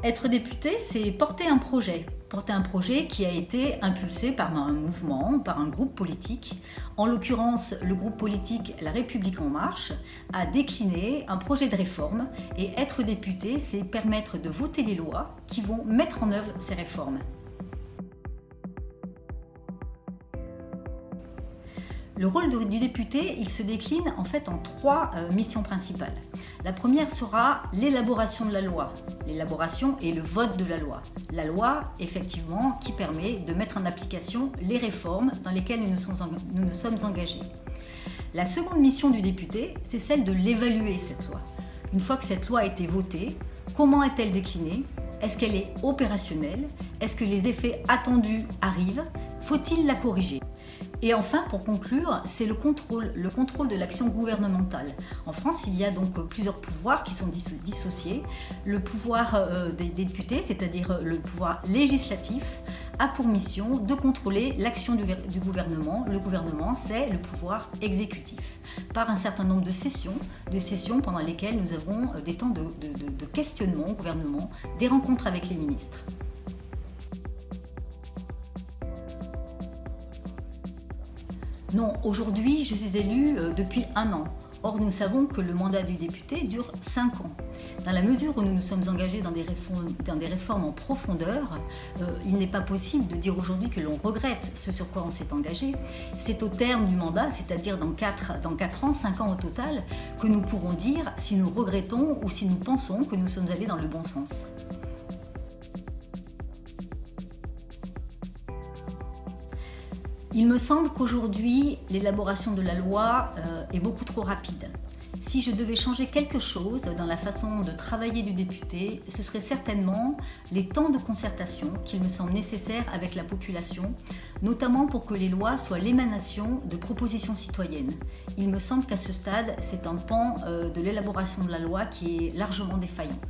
Être député, c'est porter un projet qui a été impulsé par un mouvement, par un groupe politique. En l'occurrence, le groupe politique La République En Marche a décliné un projet de réforme et être député, c'est permettre de voter les lois qui vont mettre en œuvre ces réformes. Le rôle du député, il se décline en fait en trois missions principales. La première sera l'élaboration de la loi. L'élaboration et le vote de la loi. La loi, effectivement, qui permet de mettre en application les réformes dans lesquelles nous nous sommes engagés. La seconde mission du député, c'est celle de l'évaluer, cette loi. Une fois que cette loi a été votée, comment est-elle déclinée? Est-ce qu'elle est opérationnelle? Est-ce que les effets attendus arrivent? Faut-il la corriger? Et enfin, pour conclure, c'est le contrôle de l'action gouvernementale. En France, il y a donc plusieurs pouvoirs qui sont dissociés. Le pouvoir des députés, c'est-à-dire le pouvoir législatif, a pour mission de contrôler l'action du gouvernement. Le gouvernement, c'est le pouvoir exécutif, par un certain nombre de sessions pendant lesquelles nous avons des temps de questionnement au gouvernement, des rencontres avec les ministres. Non, aujourd'hui, je suis élue depuis 1 an. Or, nous savons que le mandat du député dure 5 ans. Dans la mesure où nous nous sommes engagés dans des réformes en profondeur, il n'est pas possible de dire aujourd'hui que l'on regrette ce sur quoi on s'est engagé. C'est au terme du mandat, c'est-à-dire dans 4 ans, 5 ans au total, que nous pourrons dire si nous regrettons ou si nous pensons que nous sommes allés dans le bon sens. Il me semble qu'aujourd'hui, l'élaboration de la loi est beaucoup trop rapide. Si je devais changer quelque chose dans la façon de travailler du député, ce serait certainement les temps de concertation qu'il me semble nécessaires avec la population, notamment pour que les lois soient l'émanation de propositions citoyennes. Il me semble qu'à ce stade, c'est un pan de l'élaboration de la loi qui est largement défaillant.